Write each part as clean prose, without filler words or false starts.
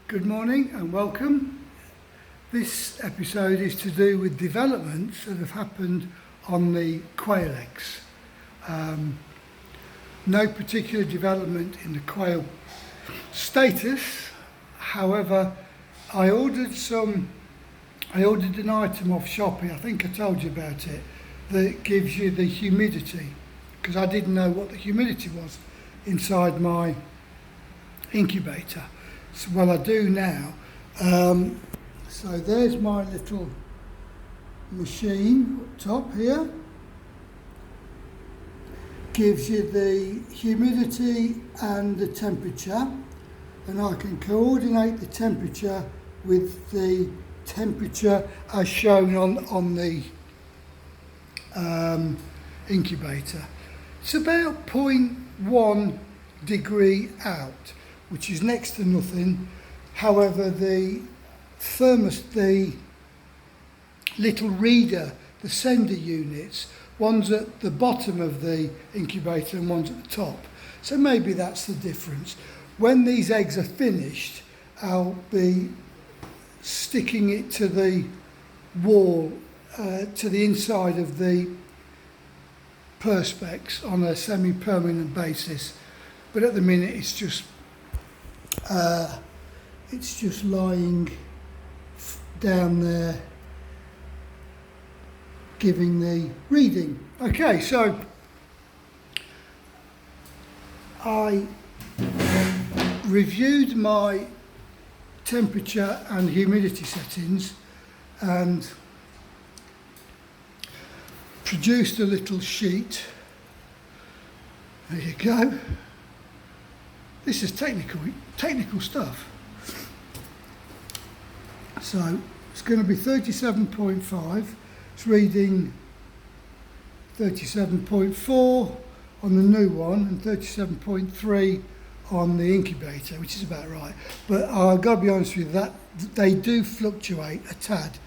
Good morning and welcome. This episode is to do with developments that have happened on the quail eggs. No particular development in the quail status. However, I ordered an item off Shopee, I think I told you about it, that gives you the humidity, because I didn't know what the humidity was inside my incubator. So, well, I do now. So there's my little machine up top here. Gives you the humidity and the temperature, and I can coordinate the temperature with the temperature as shown on the incubator. It's about 0.1 degree out, which is next to nothing. However, the little reader, the sender units, one's at the bottom of the incubator and one's at the top. So maybe that's the difference. When these eggs are finished, I'll be sticking it to the wall, to the inside of the perspex on a semi-permanent basis. But at the minute it's just lying down there giving the reading. Okay, so I reviewed my temperature and humidity settings and produced a little sheet. There you go. This is technical stuff. So it's going to be 37.5. It's reading 37.4 on the new one and 37.3 on the incubator, which is about right. But I've got to be honest with you, that they do fluctuate a tad.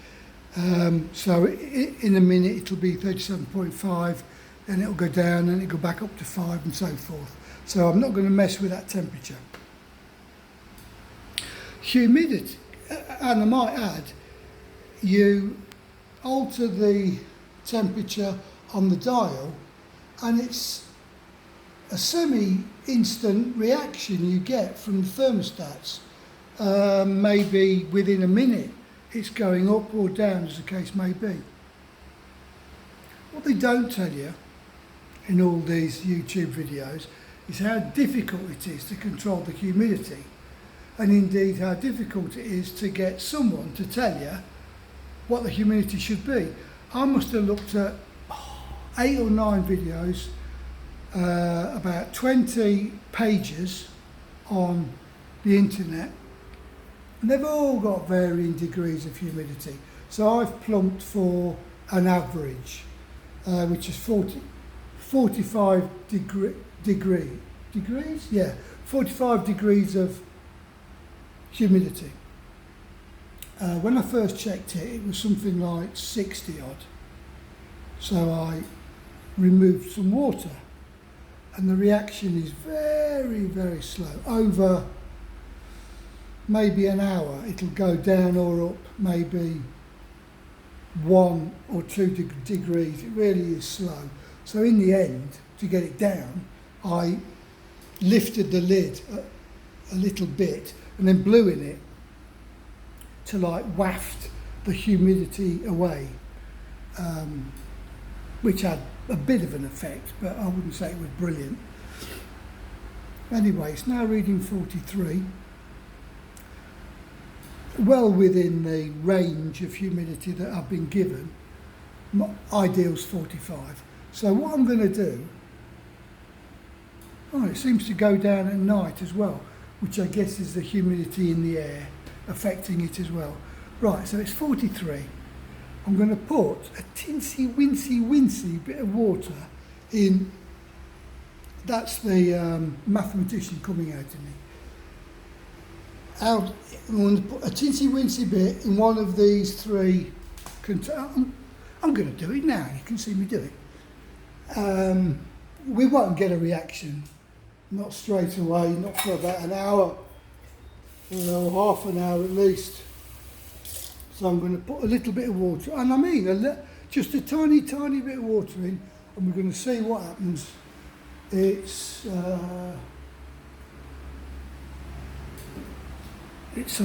So in a minute it'll be 37.5, then it'll go down and it'll go back up to 5 and so forth. So I'm not going to mess with that temperature. Humidity, and I might add, you alter the temperature on the dial and it's a semi-instant reaction you get from the thermostats. Maybe within a minute it's going up or down, as the case may be. What they don't tell you in all these YouTube videos is how difficult it is to control the humidity, and indeed how difficult it is to get someone to tell you what the humidity should be. I must have looked at 8 or 9 videos, about 20 pages on the internet, and they've all got varying degrees of humidity. So I've plumped for an average, which is 45 degrees? Yeah, 45 degrees of humidity. When I first checked it, it was something like 60 odd. So I removed some water and the reaction is very, very slow. Over maybe an hour, it'll go down or up maybe 1 or 2 degrees. It really is slow. So in the end, to get it down, I lifted the lid a little bit and then blew in it to like waft the humidity away, which had a bit of an effect, but I wouldn't say it was brilliant. Anyway, it's now reading 43, well within the range of humidity that I've been given. My ideal's 45. So what I'm going to do, it seems to go down at night as well, which I guess is the humidity in the air affecting it as well. Right, so it's 43. I'm going to put a tinsy-wincy bit of water in. That's the mathematician coming out of me. I'm going to put a tinsy-wincy bit in one of these 3 containers. I'm going to do it now, you can see me do it. We won't get a reaction, not straight away, not for about an hour. half an hour at least. So I'm going to put a little bit of water, and I mean just a tiny bit of water in, and we're going to see what happens. It's a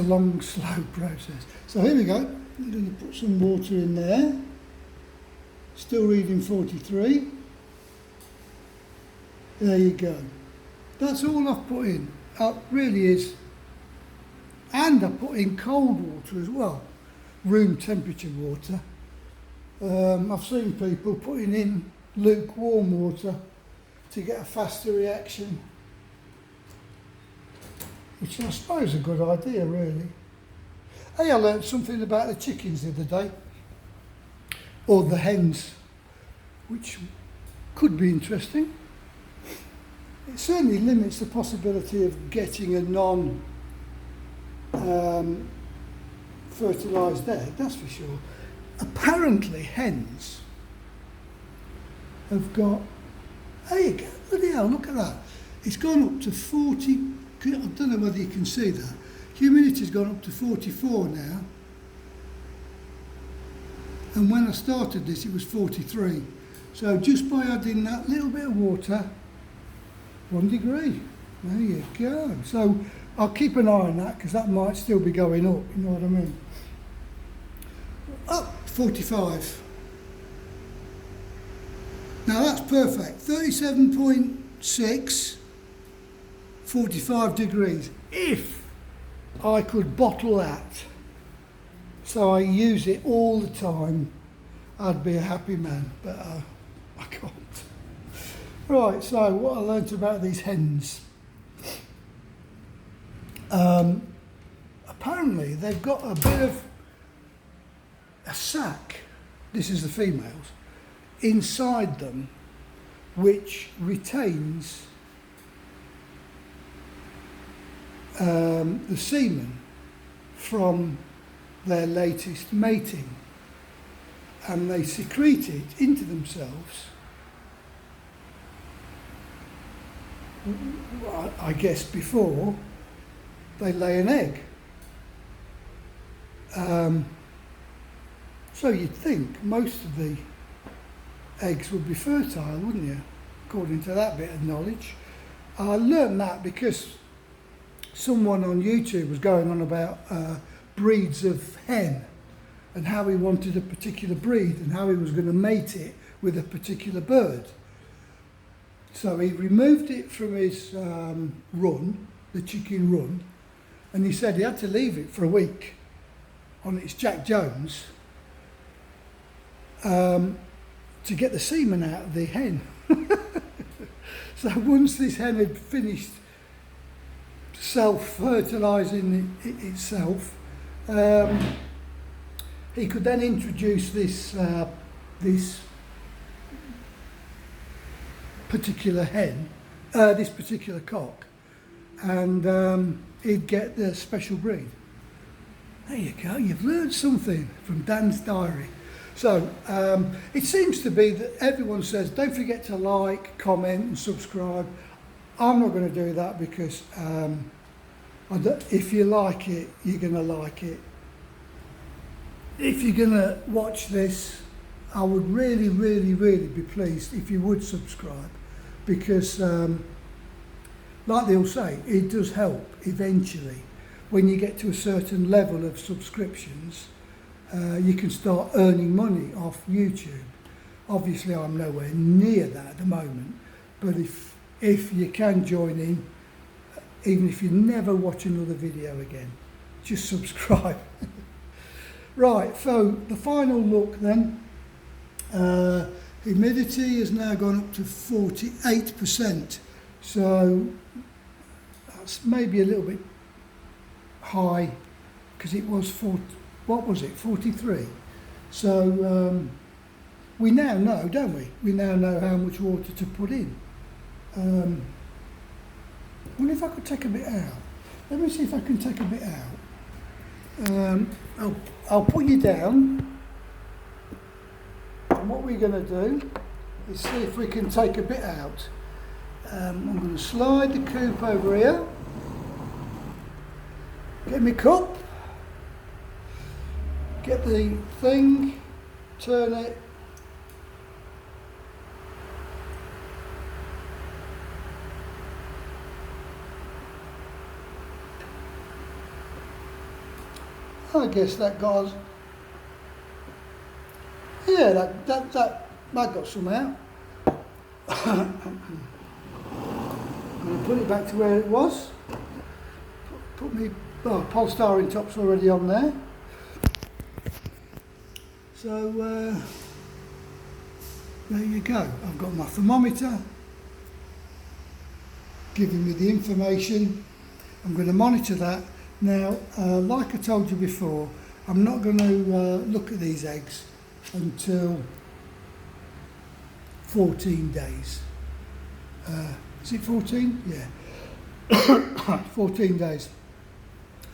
long, slow process. So here we go. I'm going to put some water in there. Still reading 43. There you go. That's all I've put in. It really is. And I put in cold water as well, room temperature water. I've seen people putting in lukewarm water to get a faster reaction, which I suppose is a good idea, really. Hey, I learned something about the chickens the other day, or the hens, which could be interesting. It certainly limits the possibility of getting a non-fertilised egg, that's for sure. Apparently hens have got, there you go, bloody hell, look at that. It's gone up to 40, I don't know whether you can see that. Humidity's gone up to 44 now. And when I started this, it was 43. So just by adding that little bit of water, 1 degree. There you go. So I'll keep an eye on that because that might still be going up, you know what I mean? Up 45. Now that's perfect. 37.6, 45 degrees. If I could bottle that so I use it all the time, I'd be a happy man, but I can't. Right, so what I learnt about these hens. Apparently they've got a bit of a sac, this is the females, inside them which retains the semen from their latest mating, and they secrete it into themselves, I guess, before they lay an egg. So you'd think most of the eggs would be fertile, wouldn't you? According to that bit of knowledge. I learned that because someone on YouTube was going on about breeds of hen and how he wanted a particular breed and how he was going to mate it with a particular bird. So he removed it from his run, the chicken run, and he said he had to leave it for a week on its Jack Jones to get the semen out of the hen. So once this hen had finished self-fertilising itself, he could then introduce this particular hen, this particular cock, and he'd get the special breed. There you go, you've learned something from Dan's Diary. So it seems to be that everyone says don't forget to like, comment and subscribe. I'm not going to do that because if you like it, you're going to like it. If you're going to watch this, I would really, really, really be pleased if you would subscribe, because like they all say, it does help eventually. When you get to a certain level of subscriptions, you can start earning money off YouTube. Obviously I'm nowhere near that at the moment, but if you can join in, even if you never watch another video again, just subscribe. Right, so the final look then. Humidity has now gone up to 48%, so that's maybe a little bit high because it was 43. So we now know, don't we? We now know how much water to put in. I wonder if I could take a bit out. Let me see if I can take a bit out. I'll put you down. And what we're going to do is see if we can take a bit out. I'm going to slide the coop over here. Get my cup, get the thing, turn it, I guess that got, yeah, that got some out. I'm going to put it back to where it was. Put me, polystyrene top's already on there. So there you go. I've got my thermometer giving me the information. I'm going to monitor that. Now, like I told you before, I'm not going to look at these eggs until 14 days. Is it 14? Yeah. 14 days.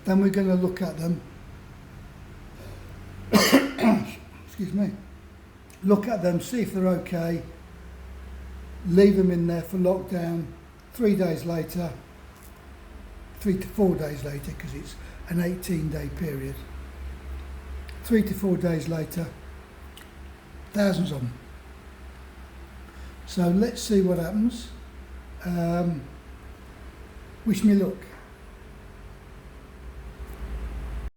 Then we're going to look at them. Excuse me. Look at them, see if they're okay. Leave them in there for lockdown. 3 days later, 3 to 4 days later, because it's an 18-day period. 3 to 4 days later, thousands of them. So let's see what happens. Wish me luck.